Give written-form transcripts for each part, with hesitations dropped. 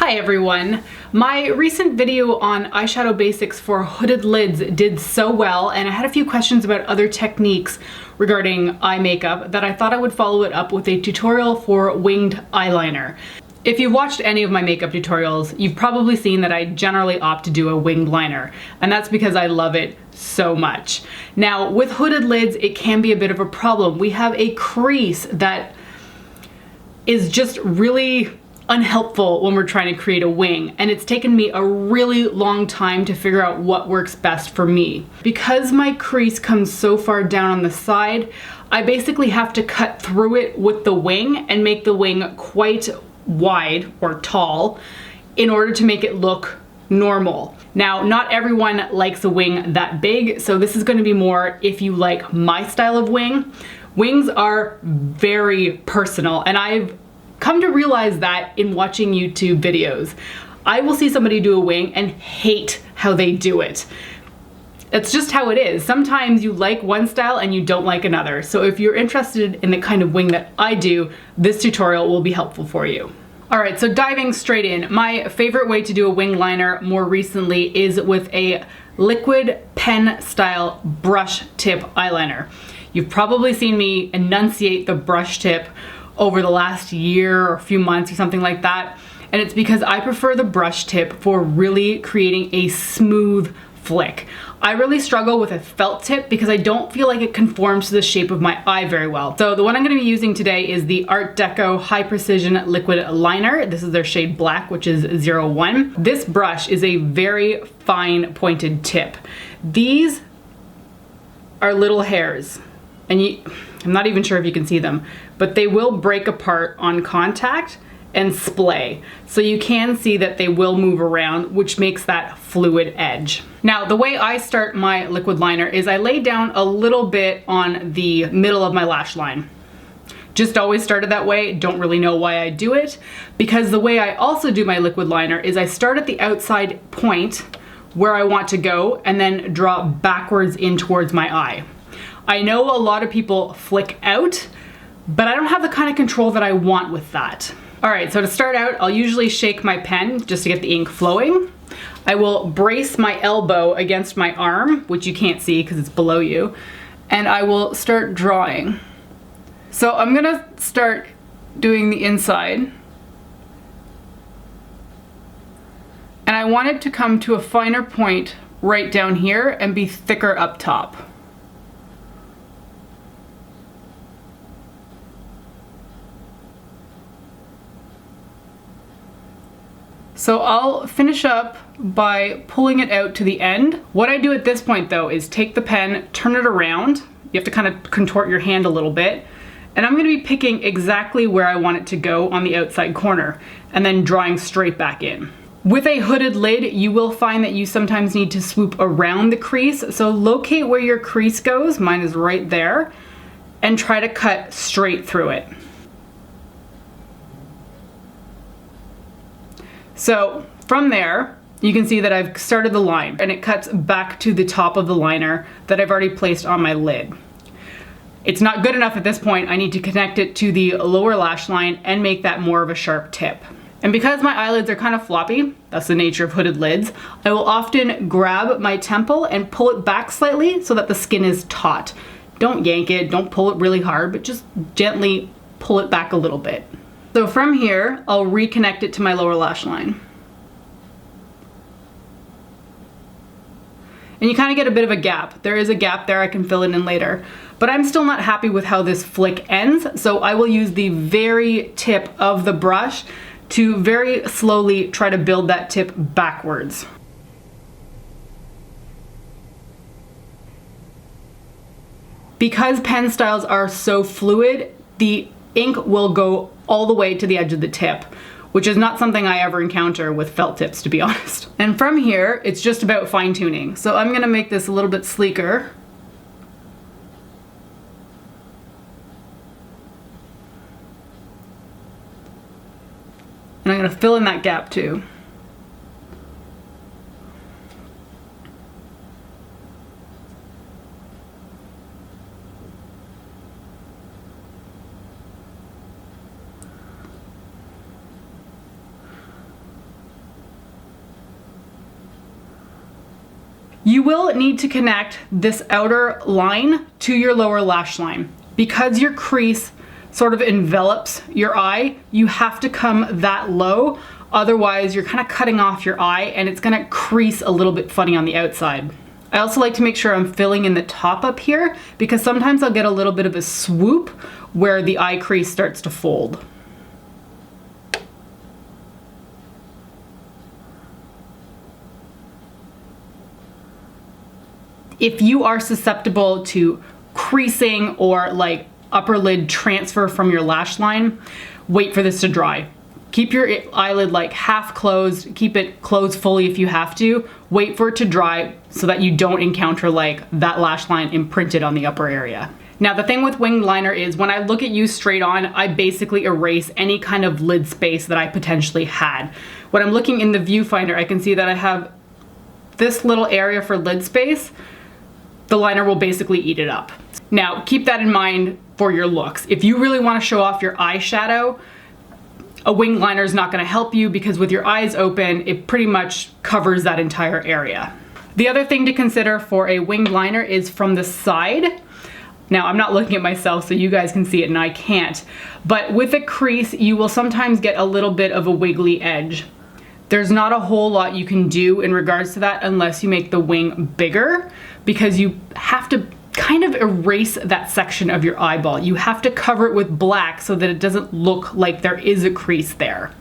Hi everyone! My recent video on eyeshadow basics for hooded lids did so well, and I had a few questions about other techniques regarding eye makeup that I thought I would follow it up with a tutorial for winged eyeliner. If you've watched any of my makeup tutorials, you've probably seen that I generally opt to do a winged liner, and that's because I love it so much. Now, with hooded lids, it can be a bit of a problem. We have a crease that is just really unhelpful when we're trying to create a wing, and it's taken me a really long time to figure out what works best for me. Because my crease comes so far down on the side, I basically have to cut through it with the wing and make the wing quite wide or tall in order to make it look normal. Now, not everyone likes a wing that big, so this is going to be more if you like my style of wing. Wings are very personal, and I've come to realize that in watching YouTube videos. I will see somebody do a wing and hate how they do it. It's just how it is. Sometimes you like one style and you don't like another. So if you're interested in the kind of wing that I do, this tutorial will be helpful for you. Alright, so diving straight in, my favorite way to do a wing liner more recently is with a liquid pen style brush tip eyeliner. You've probably seen me enunciate the brush tip over the last year or a few months or something like that, and it's because I prefer the brush tip for really creating a smooth flick. I really struggle with a felt tip because I don't feel like it conforms to the shape of my eye very well. So the one I'm going to be using today is the Art Deco High Precision Liquid Liner. This is their shade Black, which is 01. This brush is a very fine pointed tip. These are little hairs, and I'm not even sure if you can see them, but they will break apart on contact and splay. So you can see that they will move around, which makes that fluid edge. Now, the way I start my liquid liner is I lay down a little bit on the middle of my lash line. Just always started that way, don't really know why I do it, because the way I also do my liquid liner is I start at the outside point where I want to go and then draw backwards in towards my eye. I know a lot of people flick out, but I don't have the kind of control that I want with that. Alright, so to start out, I'll usually shake my pen just to get the ink flowing. I will brace my elbow against my arm, which you can't see because it's below you, and I will start drawing. So I'm gonna start doing the inside, and I want it to come to a finer point right down here and be thicker up top. So I'll finish up by pulling it out to the end. What I do at this point though is take the pen, turn it around. You have to kind of contort your hand a little bit. And I'm gonna be picking exactly where I want it to go on the outside corner and then drawing straight back in. With a hooded lid, you will find that you sometimes need to swoop around the crease. So locate where your crease goes, mine is right there, and try to cut straight through it. So from there, you can see that I've started the line and it cuts back to the top of the liner that I've already placed on my lid. It's not good enough at this point. I need to connect it to the lower lash line and make that more of a sharp tip. And because my eyelids are kind of floppy, that's the nature of hooded lids, I will often grab my temple and pull it back slightly so that the skin is taut. Don't yank it, don't pull it really hard, but just gently pull it back a little bit. So from here, I'll reconnect it to my lower lash line. And you kind of get a bit of a gap. There is a gap there, I can fill it in later. But I'm still not happy with how this flick ends, so I will use the very tip of the brush to very slowly try to build that tip backwards. Because pen styles are so fluid, the ink will go all the way to the edge of the tip, which is not something I ever encounter with felt tips, to be honest. And from here, it's just about fine tuning. So I'm gonna make this a little bit sleeker. And I'm gonna fill in that gap too. You will need to connect this outer line to your lower lash line. Because your crease sort of envelops your eye, you have to come that low, otherwise you're kind of cutting off your eye and it's gonna crease a little bit funny on the outside. I also like to make sure I'm filling in the top up here because sometimes I'll get a little bit of a swoop where the eye crease starts to fold. If you are susceptible to creasing or like upper lid transfer from your lash line, wait for this to dry. Keep your eyelid like half closed, keep it closed fully if you have to. Wait for it to dry so that you don't encounter like that lash line imprinted on the upper area. Now the thing with winged liner is when I look at you straight on, I basically erase any kind of lid space that I potentially had. When I'm looking in the viewfinder, I can see that I have this little area for lid space. The liner will basically eat it up. Now keep that in mind for your looks. If you really want to show off your eyeshadow, a winged liner is not going to help you because with your eyes open, it pretty much covers that entire area. The other thing to consider for a winged liner is from the side. Now I'm not looking at myself so you guys can see it and I can't, but with a crease you will sometimes get a little bit of a wiggly edge. There's not a whole lot you can do in regards to that unless you make the wing bigger, because you have to kind of erase that section of your eyeball. You have to cover it with black so that it doesn't look like there is a crease there.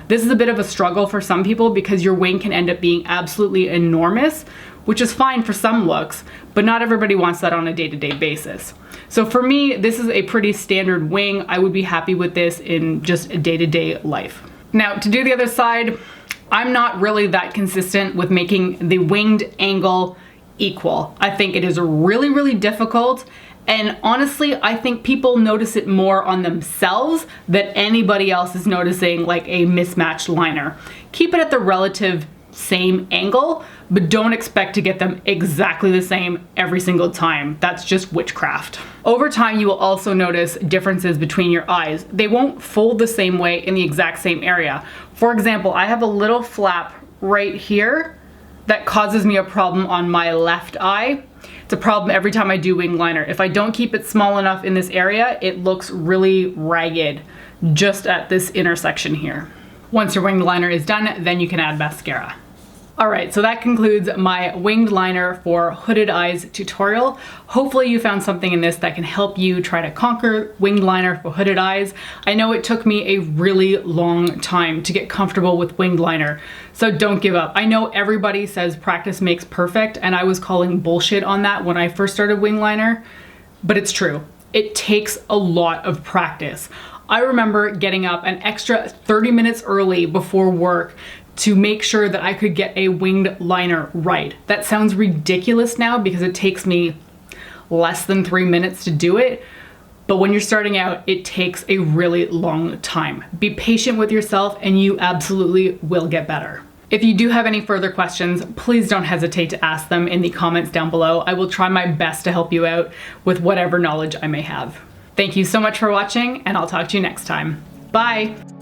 This is a bit of a struggle for some people because your wing can end up being absolutely enormous, which is fine for some looks, but not everybody wants that on a day-to-day basis. So for me, this is a pretty standard wing. I would be happy with this in just a day-to-day life. Now to do the other side, I'm not really that consistent with making the winged angle equal. I think it is really, really difficult. And honestly, I think people notice it more on themselves than anybody else is noticing like a mismatched liner. Keep it at the relative same angle, but don't expect to get them exactly the same every single time. That's just witchcraft. Over time, you will also notice differences between your eyes. They won't fold the same way in the exact same area. For example, I have a little flap right here that causes me a problem on my left eye. It's a problem every time I do winged liner. If I don't keep it small enough in this area, it looks really ragged just at this intersection here. Once your winged liner is done, then you can add mascara. All right, so that concludes my winged liner for hooded eyes tutorial. Hopefully you found something in this that can help you try to conquer winged liner for hooded eyes. I know it took me a really long time to get comfortable with winged liner, so don't give up. I know everybody says practice makes perfect, and I was calling bullshit on that when I first started winged liner, but it's true. It takes a lot of practice. I remember getting up an extra 30 minutes early before work to make sure that I could get a winged liner right. That sounds ridiculous now because it takes me less than 3 minutes to do it, but when you're starting out, it takes a really long time. Be patient with yourself and you absolutely will get better. If you do have any further questions, please don't hesitate to ask them in the comments down below. I will try my best to help you out with whatever knowledge I may have. Thank you so much for watching, and I'll talk to you next time. Bye!